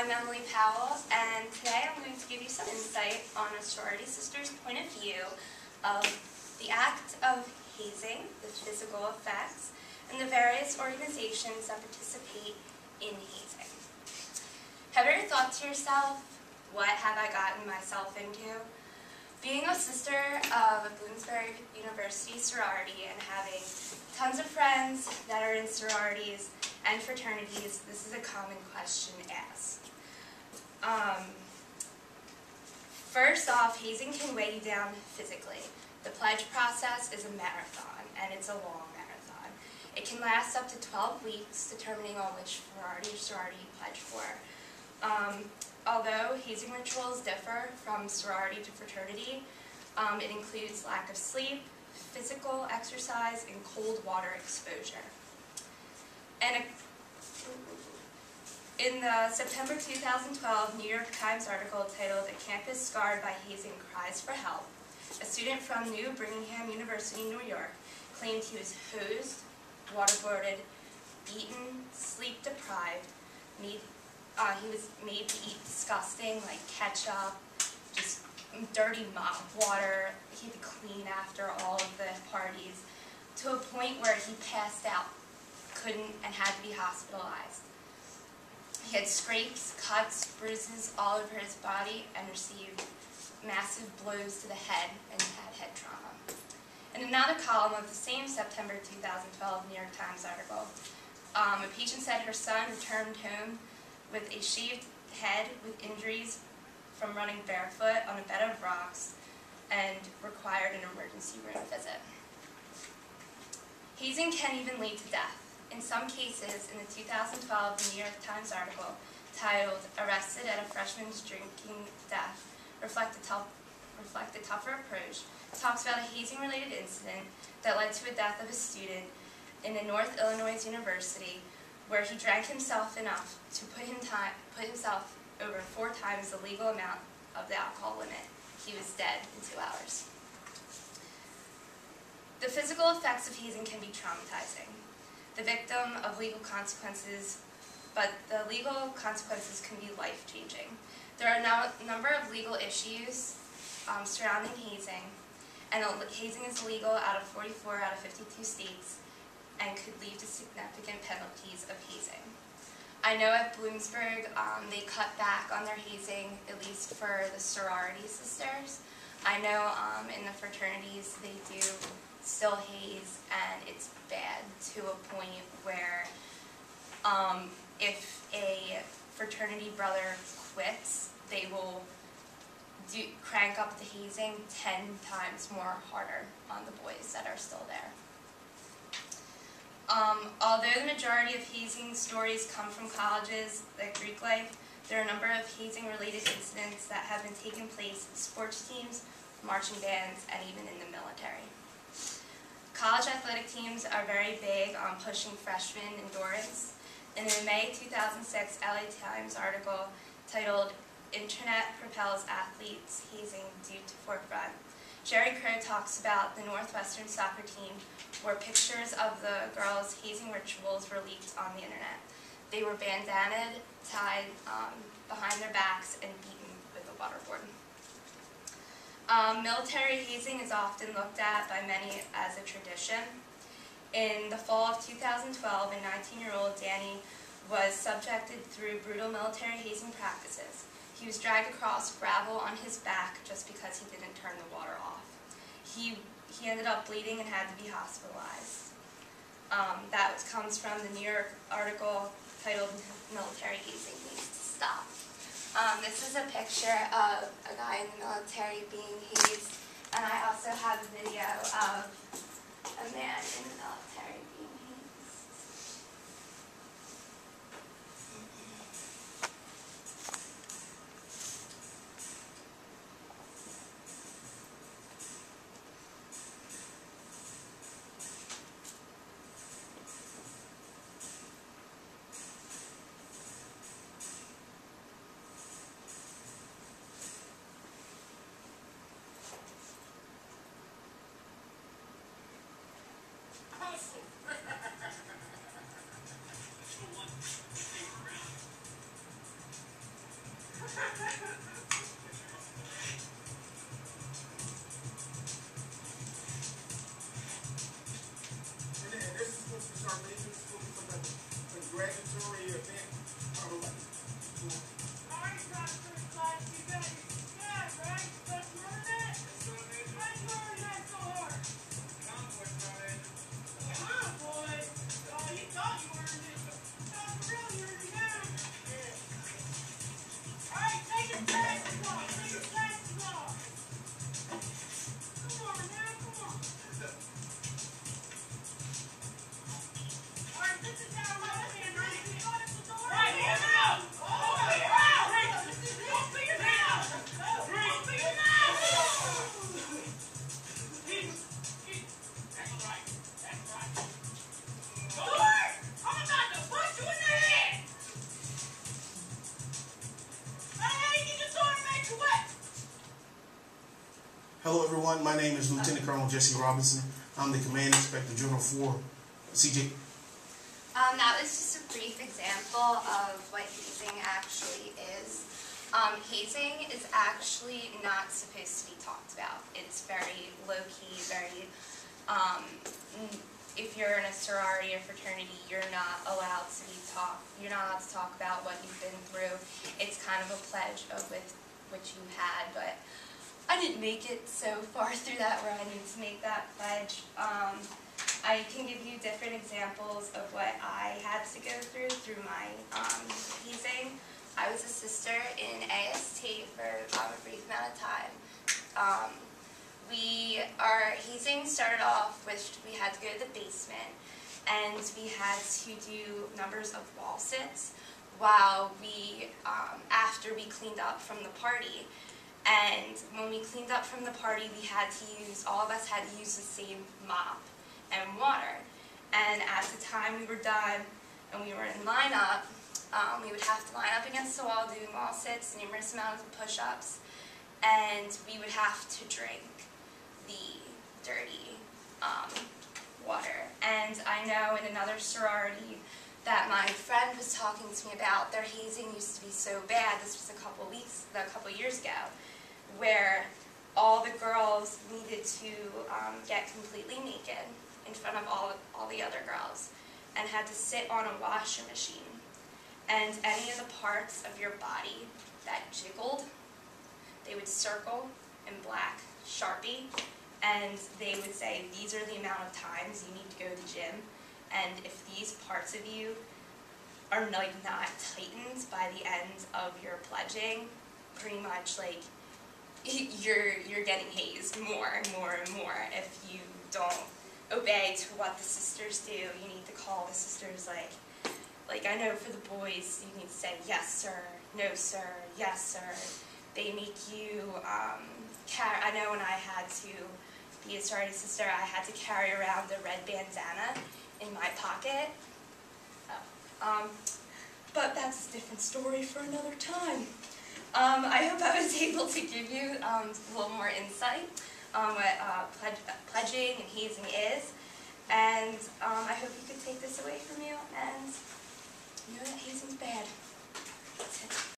I'm Emily Powell, and today I'm going to give you some insight on a sorority sister's point of view of the act of hazing, the physical effects, and the various organizations that participate in hazing. Have you ever thought to yourself, what have I gotten myself into? Being a sister of a Bloomsbury University sorority and having tons of friends that are in sororities and fraternities, this is a common question asked. First off, hazing can weigh you down physically. The pledge process is a marathon, and it's a long marathon. It can last up to 12 weeks, determining on which sorority you pledge for. Although hazing rituals differ from sorority to fraternity, it includes lack of sleep, physical exercise, and cold water exposure. And in the September 2012 New York Times article titled "A Campus Scarred by Hazing Cries for Help," a student from New Brigham University, New York, claimed he was hosed, waterboarded, beaten, sleep deprived, he was made to eat disgusting, like ketchup, just dirty mop water. He had to clean after all of the parties, to a point where he passed out, couldn't, and had to be hospitalized. He had scrapes, cuts, bruises all over his body, and received massive blows to the head, and had head trauma. In another column of the same September 2012 New York Times article, a patient said her son returned home with a shaved head with injuries from running barefoot on a bed of rocks and required an emergency room visit. Hazing can even lead to death. In some cases, in the 2012 New York Times article titled "Arrested at a Freshman's Drinking Death, Reflect a Tougher Approach," talks about a hazing-related incident that led to a death of a student in a North Illinois university where he drank himself enough to put himself over 4 times the legal amount of the alcohol limit. He was dead in 2 hours. The physical effects of hazing can be traumatizing. The victim of legal consequences, but the legal consequences can be life-changing. There are now a number of legal issues surrounding hazing, and hazing is illegal out of 44 out of 52 states and could lead to significant penalties of hazing. I know at Bloomsburg they cut back on their hazing, at least for the sorority sisters. I know in the fraternities they do still haze, and it's bad to a point where if a fraternity brother quits, they will crank up the hazing 10 times more harder on the boys that are still there. Although the majority of hazing stories come from colleges like Greek life, there are a number of hazing-related incidents that have been taking place in sports teams, marching bands, and even in the military. College athletic teams are very big on pushing freshman endurance. In a May 2006 LA Times article titled "Internet Propels Athletes Hazing Due to Forefront," Jerry Crow talks about the Northwestern soccer team where pictures of the girls' hazing rituals were leaked on the internet. They were bandanaed, tied behind their backs, and beaten with a waterboard. Military hazing is often looked at by many as a tradition. In the fall of 2012, a 19-year-old Danny was subjected through brutal military hazing practices. He was dragged across gravel on his back just because he didn't turn the water off. He ended up bleeding and had to be hospitalized. That comes from the New York article titled "Military Hazing Needs to Stop." This is a picture of a guy in the military being hazed, and I also have a video of a man in the military being hazed. congratulatory event. Hello everyone, my name is Lieutenant Colonel Jesse Robinson. I'm the Command Inspector General for CJ. That was just a brief example of what hazing actually is. Hazing is actually not supposed to be talked about. It's very low-key, very, if you're in a sorority or fraternity, you're not allowed to talk about what you've been through. It's kind of a pledge of which you had, but I didn't make it so far through that where I need to make that pledge. I can give you different examples of what I had to go through my hazing. I was a sister in AST for a brief amount of time. Our hazing started off with we had to go to the basement and we had to do numbers of wall sits while after we cleaned up from the party. And when we cleaned up from the party, all of us had to use the same mop and water. And at the time we were done and we were in lineup, we would have to line up against the wall doing wall sits, numerous amounts of push-ups, and we would have to drink the dirty water. And I know in another sorority that my friend was talking to me about, their hazing used to be so bad, this was a couple years ago, where all the girls needed to get completely naked in front of all the other girls and had to sit on a washing machine. And any of the parts of your body that jiggled, they would circle in black Sharpie, and they would say, these are the amount of times you need to go to the gym, and if these parts of you are not tightened by the end of your pledging, pretty much like you're getting hazed more and more and more. If you don't obey to what the sisters do, you need to call the sisters like I know for the boys, you need to say yes sir, no sir, yes sir. They make you I know when I had to be a sorority sister, I had to carry around a red bandana in my pocket. But that's a different story for another time. I hope I was able to give you a little more insight on what pledging and hazing is, and I hope you could take this away from you and know that hazing's bad. That's it.